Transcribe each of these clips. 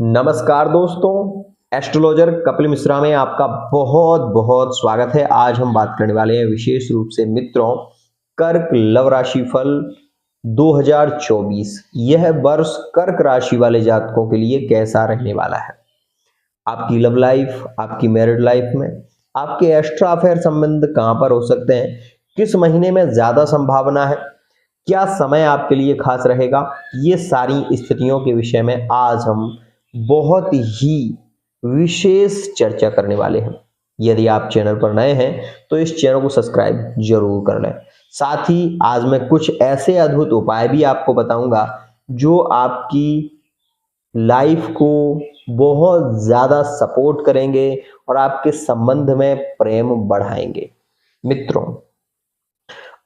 नमस्कार दोस्तों, एस्ट्रोलॉजर कपिल मिश्रा में आपका बहुत बहुत स्वागत है। आज हम बात करने वाले हैं विशेष रूप से मित्रों कर्क लव राशि फल 2024। यह वर्ष कर्क राशि वाले जातकों के लिए कैसा रहने वाला है। आपकी लव लाइफ, आपकी मैरिड लाइफ में आपके एक्स्ट्रा अफेयर संबंध कहां पर हो सकते हैं, किस महीने में ज्यादा संभावना है, क्या समय आपके लिए खास रहेगा, ये सारी स्थितियों के विषय में आज हम बहुत ही विशेष चर्चा करने वाले हैं। यदि आप चैनल पर नए हैं तो इस चैनल को सब्सक्राइब जरूर कर लें। साथ ही आज मैं कुछ ऐसे अद्भुत उपाय भी आपको बताऊंगा जो आपकी लाइफ को बहुत ज्यादा सपोर्ट करेंगे और आपके संबंध में प्रेम बढ़ाएंगे। मित्रों,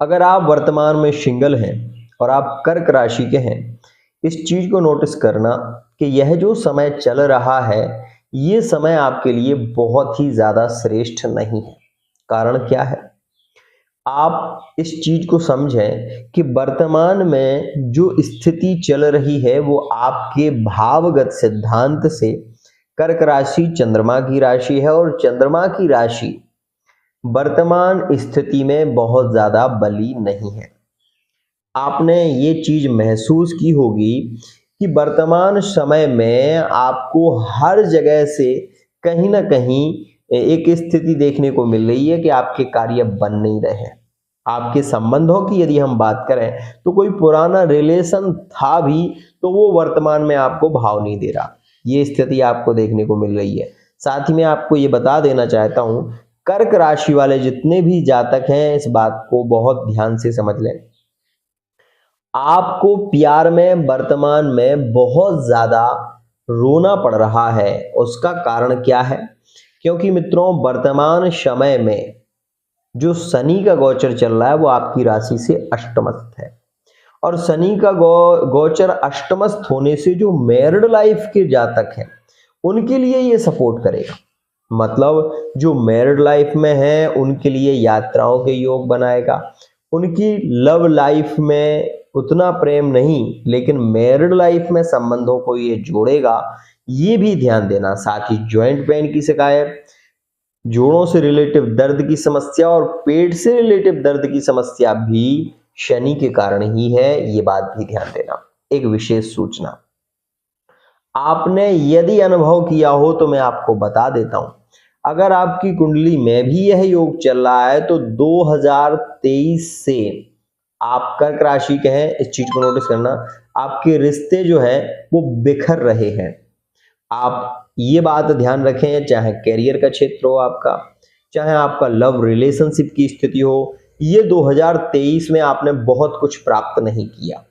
अगर आप वर्तमान में सिंगल हैं और आप कर्क राशि के हैं, इस चीज को नोटिस करना कि यह जो समय चल रहा है ये समय आपके लिए बहुत ही ज्यादा श्रेष्ठ नहीं है। कारण क्या है? आप इस चीज को समझें कि वर्तमान में जो स्थिति चल रही है वो आपके भावगत सिद्धांत से कर्क राशि चंद्रमा की राशि है और चंद्रमा की राशि वर्तमान स्थिति में बहुत ज्यादा बली नहीं है। आपने ये चीज महसूस की होगी कि वर्तमान समय में आपको हर जगह से कहीं ना कहीं एक स्थिति देखने को मिल रही है कि आपके कार्य बन नहीं रहे हैं। आपके संबंधों की यदि हम बात करें तो कोई पुराना रिलेशन था भी तो वो वर्तमान में आपको भाव नहीं दे रहा। ये स्थिति आपको देखने को मिल रही है। साथ ही मैं आपको ये बता देना चाहता हूं, कर्क राशि वाले जितने भी जातक हैं इस बात को बहुत ध्यान से समझ लें। आपको प्यार में वर्तमान में बहुत ज्यादा रोना पड़ रहा है। उसका कारण क्या है? क्योंकि मित्रों वर्तमान समय में जो शनि का गोचर चल रहा है वो आपकी राशि से अष्टमस्थ है और शनि का गोचर अष्टमस्थ होने से जो मैरिड लाइफ के जातक हैं उनके लिए ये सपोर्ट करेगा। मतलब जो मैरिड लाइफ में है उनके लिए यात्राओं के योग बनाएगा। उनकी लव लाइफ में उतना प्रेम नहीं, लेकिन मैरिड लाइफ में संबंधों को ये जोड़ेगा, ये भी ध्यान देना। साथ ही जॉइंट पेन की शिकायत, जोड़ों से रिलेटिव दर्द की समस्या और पेट से रिलेटिव दर्द की समस्या भी शनि के कारण ही है, ये बात भी ध्यान देना। एक विशेष सूचना आपने यदि अनुभव किया हो तो मैं आपको बता देता हूं, अगर आपकी कुंडली में भी यह योग चल रहा है तो 2023 से आप कर्क राशि के हैं, इस चीज को नोटिस करना, आपके रिश्ते जो है वो बिखर रहे हैं। आप ये बात ध्यान रखें, चाहे कैरियर का क्षेत्र हो आपका, चाहे आपका लव रिलेशनशिप की स्थिति हो, ये 2023 में आपने बहुत कुछ प्राप्त नहीं किया,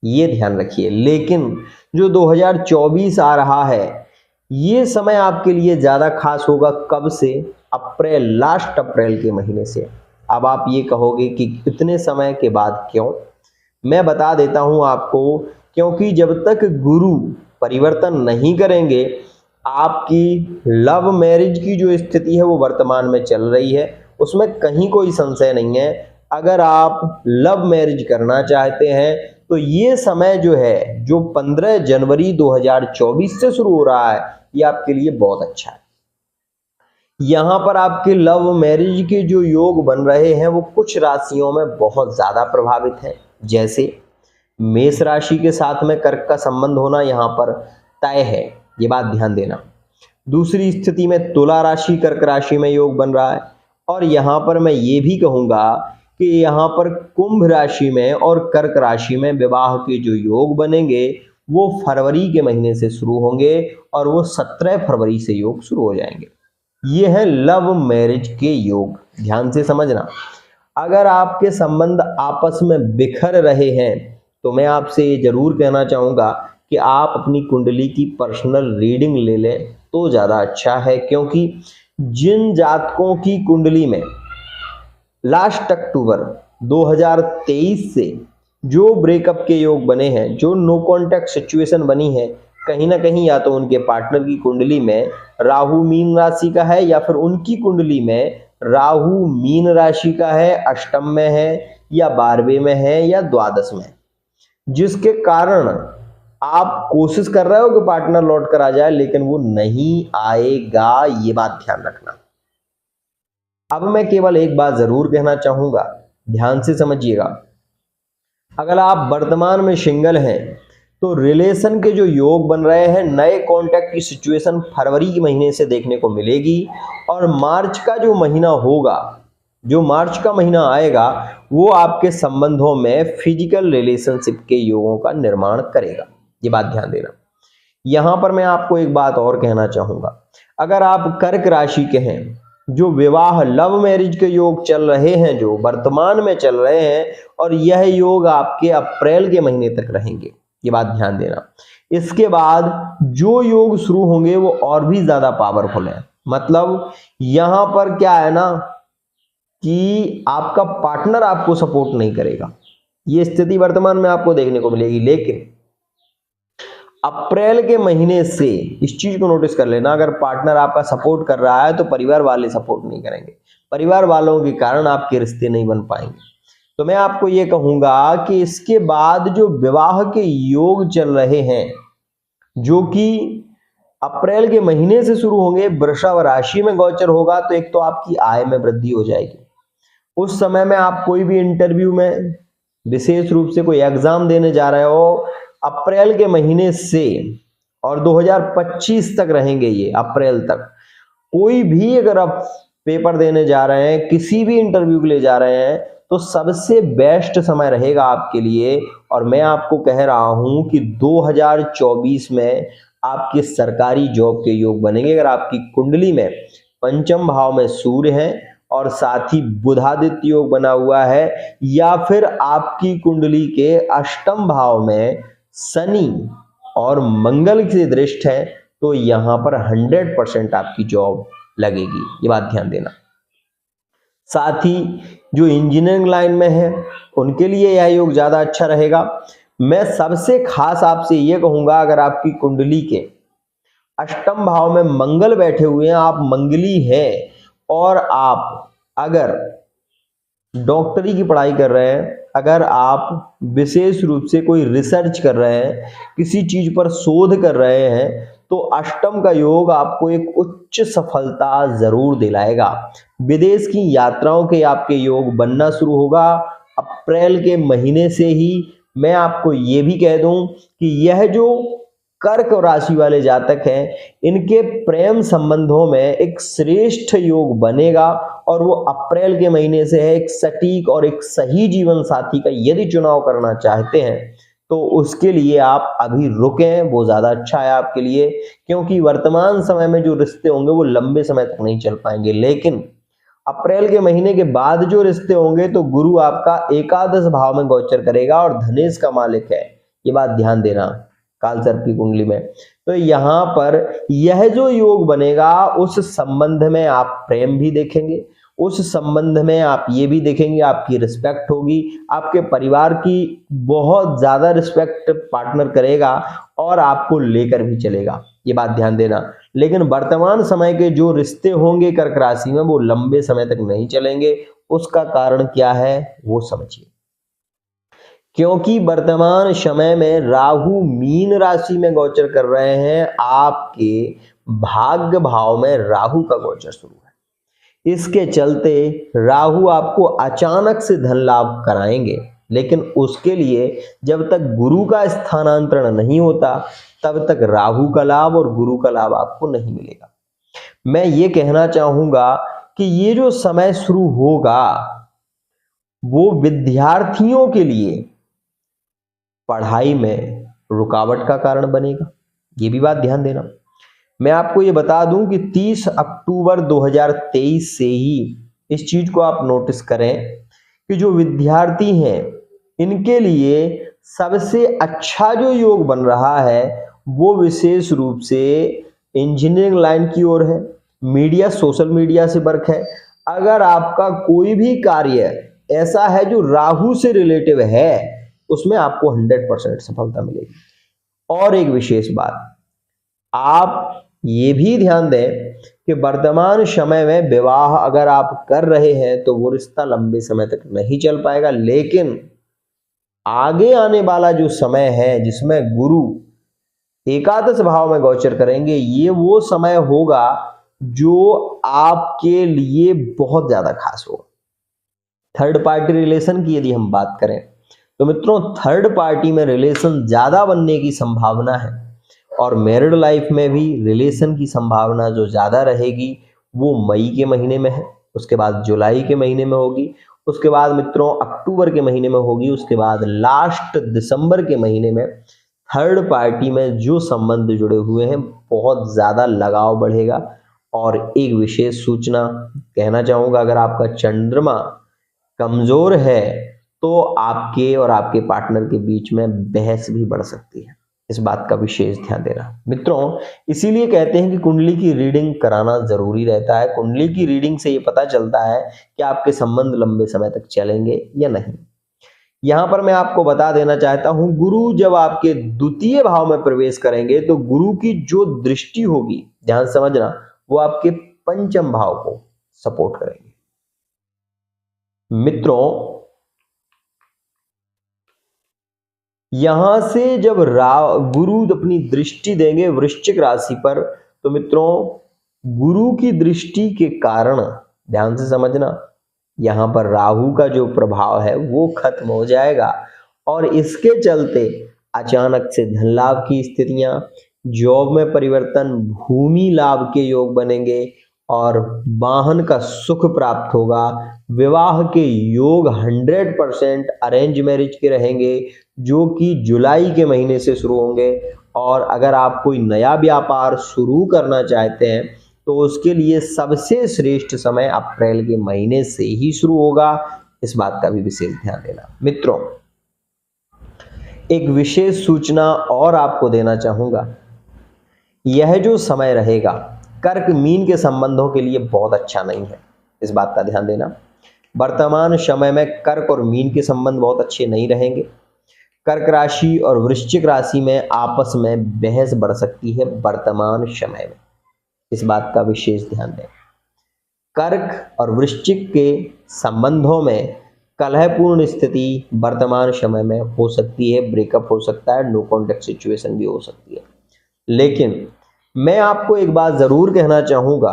ये ध्यान रखिए। लेकिन जो 2024 आ रहा है ये समय आपके लिए ज्यादा खास होगा। कब से? अप्रैल, लास्ट अप्रैल के महीने से। अब आप ये कहोगे कि इतने समय के बाद क्यों? मैं बता देता हूं आपको, क्योंकि जब तक गुरु परिवर्तन नहीं करेंगे आपकी लव मैरिज की जो स्थिति है वो वर्तमान में चल रही है, उसमें कहीं कोई संशय नहीं है। अगर आप लव मैरिज करना चाहते हैं तो ये समय जो है, जो 15 जनवरी 2024 से शुरू हो रहा है, ये आपके लिए बहुत अच्छा है। यहां पर आपके लव मैरिज के जो योग बन रहे हैं वो कुछ राशियों में बहुत ज्यादा प्रभावित है। जैसे मेष राशि के साथ में कर्क का संबंध होना यहां पर तय है, ये बात ध्यान देना। दूसरी स्थिति में तुला राशि कर्क राशि में योग बन रहा है और यहां पर मैं ये भी कहूंगा कि यहाँ पर कुंभ राशि में और कर्क राशि में विवाह के जो योग बनेंगे वो फरवरी के महीने से शुरू होंगे और वो 17 फरवरी से योग शुरू हो जाएंगे। ये है लव मैरिज के योग, ध्यान से समझना। अगर आपके संबंध आपस में बिखर रहे हैं तो मैं आपसे ये जरूर कहना चाहूंगा कि आप अपनी कुंडली की पर्सनल रीडिंग ले लें तो ज्यादा अच्छा है। क्योंकि जिन जातकों की कुंडली में लास्ट अक्टूबर 2023 से जो ब्रेकअप के योग बने हैं, जो नो कॉन्टैक्ट सिचुएशन बनी है, कहीं ना कहीं या तो उनके पार्टनर की कुंडली में राहु मीन राशि का है या फिर उनकी कुंडली में राहु मीन राशि का है, अष्टम में है या 12वें में है या द्वादश में। जिसके कारण आप कोशिश कर रहे हो कि पार्टनर लौट कर आ जाए, लेकिन वो नहीं आएगा, ये बात ध्यान रखना। अब मैं केवल एक बात जरूर कहना चाहूंगा, ध्यान से समझिएगा। अगर आप वर्तमान में सिंगल हैं तो रिलेशन के जो योग बन रहे हैं, नए कॉन्टैक्ट की सिचुएशन फरवरी के महीने से देखने को मिलेगी, और मार्च का जो महीना होगा, जो मार्च का महीना आएगा, वो आपके संबंधों में फिजिकल रिलेशनशिप के योगों का निर्माण करेगा। ये बात ध्यान देना। यहां पर मैं आपको एक बात और कहना चाहूंगा, अगर आप कर्क राशि के हैं, जो विवाह लव मैरिज के योग चल रहे हैं, जो वर्तमान में चल रहे हैं, और यह योग आपके अप्रैल के महीने तक रहेंगे, ये बात ध्यान देना। इसके बाद जो योग शुरू होंगे वो और भी ज्यादा पावरफुल है। मतलब यहां पर क्या है ना कि आपका पार्टनर आपको सपोर्ट नहीं करेगा, ये स्थिति वर्तमान में आपको देखने को मिलेगी। लेकिन अप्रैल के महीने से इस चीज को नोटिस कर लेना, अगर पार्टनर आपका सपोर्ट कर रहा है तो परिवार वाले सपोर्ट नहीं करेंगे, परिवार वालों के कारण आपके रिश्ते नहीं बन पाएंगे। तो मैं आपको ये कहूंगा कि इसके बाद जो विवाह के योग चल रहे हैं, जो कि अप्रैल के महीने से शुरू होंगे, वृषभ राशि में गोचर होगा, तो एक तो आपकी आय में वृद्धि हो जाएगी। उस समय में आप कोई भी इंटरव्यू में, विशेष रूप से कोई एग्जाम देने जा रहे हो, अप्रैल के महीने से और 2025 तक रहेंगे ये, अप्रैल तक कोई भी अगर आप पेपर देने जा रहे हैं, किसी भी इंटरव्यू के लिए जा रहे हैं, तो सबसे बेस्ट समय रहेगा आपके लिए। और मैं आपको कह रहा हूं कि 2024 में आपके सरकारी जॉब के योग बनेंगे, अगर आपकी कुंडली में पंचम भाव में सूर्य है और साथ ही बुधादित्य योग बना हुआ है, या फिर आपकी कुंडली के अष्टम भाव में शनि और मंगल की दृष्टि है, तो यहां पर 100% आपकी जॉब लगेगी, ये बात ध्यान देना। साथ ही जो इंजीनियरिंग लाइन में है उनके लिए यह योग ज्यादा अच्छा रहेगा। मैं सबसे खास आपसे यह कहूंगा, अगर आपकी कुंडली के अष्टम भाव में मंगल बैठे हुए हैं, आप मंगली हैं, और आप अगर डॉक्टरी की पढ़ाई कर रहे हैं, अगर आप विशेष रूप से कोई रिसर्च कर रहे हैं, किसी चीज पर शोध कर रहे हैं, तो अष्टम का योग आपको एक उच्च सफलता जरूर दिलाएगा। विदेश की यात्राओं के आपके योग बनना शुरू होगा अप्रैल के महीने से ही। मैं आपको ये भी कह दूं कि यह जो कर्क राशि वाले जातक हैं, इनके प्रेम संबंधों में एक श्रेष्ठ योग बनेगा, और वो अप्रैल के महीने से है। एक सटीक और एक सही जीवन साथी का यदि चुनाव करना चाहते हैं तो उसके लिए आप अभी रुकें, वो ज्यादा अच्छा है आपके लिए, क्योंकि वर्तमान समय में जो रिश्ते होंगे वो लंबे समय तक नहीं चल पाएंगे। लेकिन अप्रैल के महीने के बाद जो रिश्ते होंगे, तो गुरु आपका एकादश भाव में गोचर करेगा और धनेश का मालिक है, ये बात ध्यान देना कालसर्प की कुंडली में। तो यहां पर यह जो योग बनेगा, उस संबंध में आप प्रेम भी देखेंगे, उस संबंध में आप ये भी देखेंगे आपकी रिस्पेक्ट होगी, आपके परिवार की बहुत ज्यादा रिस्पेक्ट पार्टनर करेगा और आपको लेकर भी चलेगा, ये बात ध्यान देना। लेकिन वर्तमान समय के जो रिश्ते होंगे कर्क राशि में, वो लंबे समय तक नहीं चलेंगे। उसका कारण क्या है वो समझिए। क्योंकि वर्तमान समय में राहु मीन राशि में गोचर कर रहे हैं, आपके भाग्य भाव में राहु का गोचर शुरू है। इसके चलते राहु आपको अचानक से धन लाभ कराएंगे, लेकिन उसके लिए जब तक गुरु का स्थानांतरण नहीं होता, तब तक राहु का लाभ और गुरु का लाभ आपको नहीं मिलेगा। मैं ये कहना चाहूंगा कि ये जो समय शुरू होगा, वो विद्यार्थियों के लिए पढ़ाई में रुकावट का कारण बनेगा, ये भी बात ध्यान देना। मैं आपको ये बता दूं कि 30 अक्टूबर 2023 से ही इस चीज को आप नोटिस करें कि जो विद्यार्थी हैं, इनके लिए सबसे अच्छा जो योग बन रहा है वो विशेष रूप से इंजीनियरिंग लाइन की ओर है। मीडिया, सोशल मीडिया से वर्क है। अगर आपका कोई भी कार्य ऐसा है जो राहु से रिलेटिव है, उसमें आपको 100% सफलता मिलेगी। और एक विशेष बात, आप ये भी ध्यान दें कि वर्तमान समय में विवाह अगर आप कर रहे हैं तो वो रिश्ता लंबे समय तक नहीं चल पाएगा, लेकिन आगे आने वाला जो समय है जिसमें गुरु एकादश भाव में गोचर करेंगे, ये वो समय होगा जो आपके लिए बहुत ज्यादा खास होगा। थर्ड पार्टी रिलेशन की यदि हम बात करें तो मित्रों, थर्ड पार्टी में रिलेशन ज्यादा बनने की संभावना है और मैरिड लाइफ में भी रिलेशन की संभावना जो ज्यादा रहेगी वो मई के महीने में है, उसके बाद जुलाई के महीने में होगी, उसके बाद मित्रों अक्टूबर के महीने में होगी, उसके बाद लास्ट दिसंबर के महीने में थर्ड पार्टी में जो संबंध जुड़े हुए हैं बहुत ज्यादा लगाव बढ़ेगा। और एक विशेष सूचना कहना चाहूंगा, अगर आपका चंद्रमा कमजोर है तो आपके और आपके पार्टनर के बीच में बहस भी बढ़ सकती है, इस बात का विशेष ध्यान देना मित्रों। इसीलिए कहते हैं कि कुंडली की रीडिंग कराना जरूरी रहता है। कुंडली की रीडिंग से ये पता चलता है कि आपके संबंध लंबे समय तक चलेंगे या नहीं। यहां पर मैं आपको बता देना चाहता हूं, गुरु जब आपके द्वितीय भाव में प्रवेश करेंगे तो गुरु की जो दृष्टि होगी, ध्यान समझना, वो आपके पंचम भाव को सपोर्ट करेंगे। मित्रों, यहां से जब गुरु अपनी दृष्टि देंगे वृश्चिक राशि पर, तो मित्रों गुरु की दृष्टि के कारण, ध्यान से समझना, यहां पर राहु का जो प्रभाव है वो खत्म हो जाएगा और इसके चलते अचानक से धन लाभ की स्थितियां, जॉब में परिवर्तन, भूमि लाभ के योग बनेंगे और वाहन का सुख प्राप्त होगा। विवाह के योग 100% अरेंज मैरिज के रहेंगे जो कि जुलाई के महीने से शुरू होंगे। और अगर आप कोई नया व्यापार शुरू करना चाहते हैं तो उसके लिए सबसे श्रेष्ठ समय अप्रैल के महीने से ही शुरू होगा, इस बात का भी विशेष ध्यान देना। मित्रों, एक विशेष सूचना और आपको देना चाहूंगा, यह जो समय रहेगा कर्क मीन के संबंधों के लिए बहुत अच्छा नहीं है, इस बात का ध्यान देना। वर्तमान समय में कर्क और मीन के संबंध बहुत अच्छे नहीं रहेंगे। कर्क राशि और वृश्चिक राशि में आपस में बहस बढ़ सकती है वर्तमान समय में, इस बात का विशेष ध्यान दें। कर्क और वृश्चिक के संबंधों में कलहपूर्ण स्थिति वर्तमान समय में हो सकती है, ब्रेकअप हो सकता है, नो कॉन्टेक्ट सिचुएशन भी हो सकती है। लेकिन मैं आपको एक बात जरूर कहना चाहूंगा,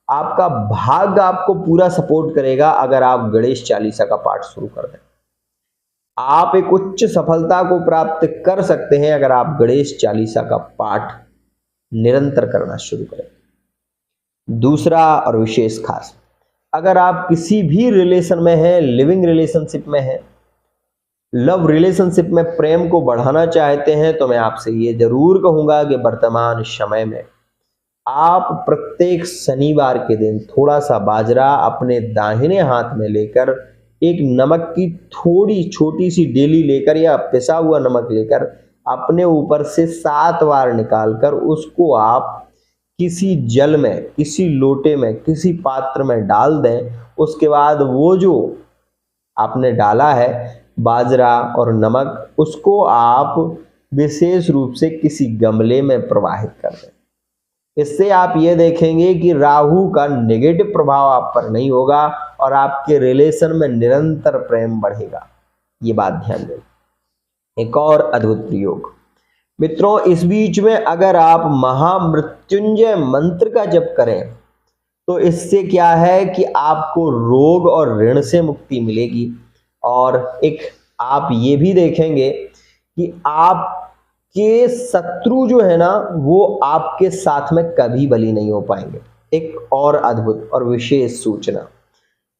आपका भाग्य आपको पूरा सपोर्ट करेगा अगर आप गणेश चालीसा का पाठ शुरू कर दें। आप एक उच्च सफलता को प्राप्त कर सकते हैं अगर आप गणेश चालीसा का पाठ निरंतर करना शुरू करें। दूसरा और विशेष खास, अगर आप किसी भी रिलेशन में हैं, लिविंग रिलेशनशिप में हैं, लव रिलेशनशिप में प्रेम को बढ़ाना चाहते हैं, तो मैं आपसे ये जरूर कहूंगा कि वर्तमान समय में आप प्रत्येक शनिवार के दिन थोड़ा सा बाजरा अपने दाहिने हाथ में लेकर, एक नमक की थोड़ी छोटी सी डेली लेकर या पिसा हुआ नमक लेकर अपने ऊपर से 7 बार निकालकर उसको आप किसी जल में, किसी लोटे में, किसी पात्र में डाल दें। उसके बाद वो जो आपने डाला है बाजरा और नमक, उसको आप विशेष रूप से किसी गमले में प्रवाहित कर दें। इससे आप ये देखेंगे कि राहु का नेगेटिव प्रभाव आप पर नहीं होगा और आपके रिलेशन में निरंतर प्रेम बढ़ेगा, ये बात ध्यान दें। एक और अद्भुत प्रयोग मित्रों, इस बीच में अगर आप महामृत्युंजय मंत्र का जप करें तो इससे क्या है कि आपको रोग और ऋण से मुक्ति मिलेगी। और एक आप ये भी देखेंगे कि आपके शत्रु जो है ना वो आपके साथ में कभी बली नहीं हो पाएंगे। एक और अद्भुत और विशेष सूचना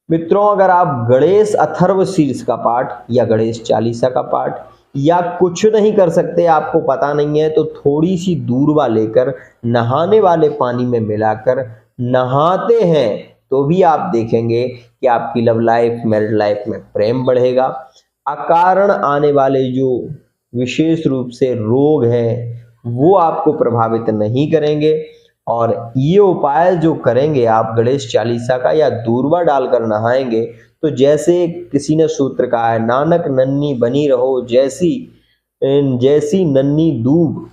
मित्रों, अगर आप गणेश अथर्व शीर्ष का पाठ या गणेश चालीसा का पाठ या कुछ नहीं कर सकते, आपको पता नहीं है, तो थोड़ी सी दूर्वा लेकर नहाने वाले पानी में मिलाकर नहाते हैं तो भी आप देखेंगे कि आपकी लव लाइफ, मैरिड लाइफ में प्रेम बढ़ेगा। अकारण आने वाले जो विशेष रूप से रोग हैं वो आपको प्रभावित नहीं करेंगे। और ये उपाय जो करेंगे आप गणेश चालीसा का या दूर्वा डालकर नहाएंगे तो जैसे किसी ने सूत्र कहा है, नानक नन्ही बनी रहो जैसी नन्ही दूब,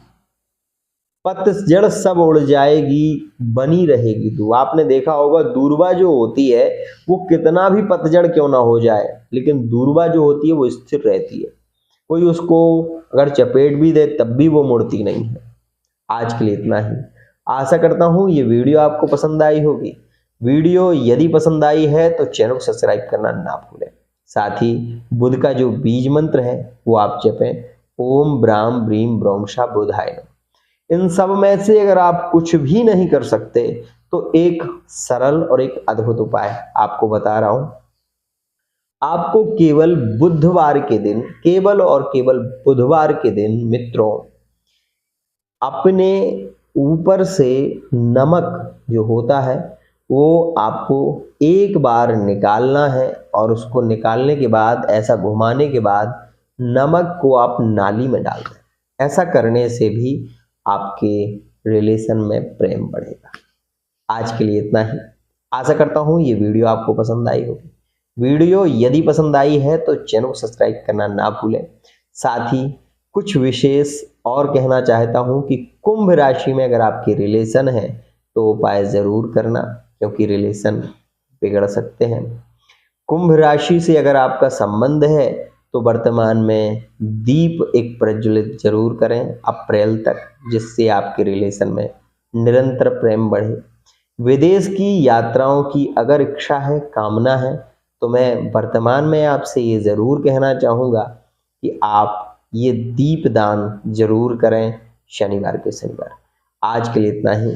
पतझड़ सब उड़ जाएगी बनी रहेगी दूब। आपने देखा होगा दूर्वा जो होती है वो कितना भी पतझड़ क्यों ना हो जाए, लेकिन दूर्वा जो होती है वो स्थिर रहती है। कोई उसको अगर चपेट भी दे तब भी वो मुड़ती नहीं है। आज के लिए इतना ही। आशा करता हूँ ये वीडियो आपको पसंद आई होगी। वीडियो यदि पसंद आई है तो चैनल को सब्सक्राइब करना ना भूलें। साथ ही बुध का जो बीज मंत्र है वो आप जपें, ओम ब्राम ब्रीम ब्रोमशा बुधाय नमः। इन सब में से अगर आप कुछ भी नहीं कर सकते तो एक सरल और एक अद्भुत उपाय आपको बता रहा हूं। आपको केवल बुधवार के दिन, केवल और केवल बुधवार के दिन मित्रों, अपने ऊपर से नमक जो होता है वो आपको एक बार निकालना है और उसको निकालने के बाद, ऐसा घुमाने के बाद नमक को आप नाली में डाल दें। ऐसा करने से भी आपके रिलेशन में प्रेम बढ़ेगा। आज के लिए इतना ही। आशा करता हूँ ये वीडियो आपको पसंद आई होगी। वीडियो यदि पसंद आई है तो चैनल को सब्सक्राइब करना ना भूलें। साथ ही कुछ विशेष और कहना चाहता हूँ कि कुंभ राशि में अगर आपकी रिलेशन है तो उपाय ज़रूर करना, क्योंकि रिलेशन बिगड़ सकते हैं। कुंभ राशि से अगर आपका संबंध है तो वर्तमान में दीप एक प्रज्वलित जरूर करें अप्रैल तक, जिससे आपके रिलेशन में निरंतर प्रेम बढ़े। विदेश की यात्राओं की अगर इच्छा है, कामना है, तो मैं वर्तमान में आपसे ये ज़रूर कहना चाहूँगा कि आप ये दीप दान जरूर करें शनिवार के शनिवार। आज के लिए इतना ही।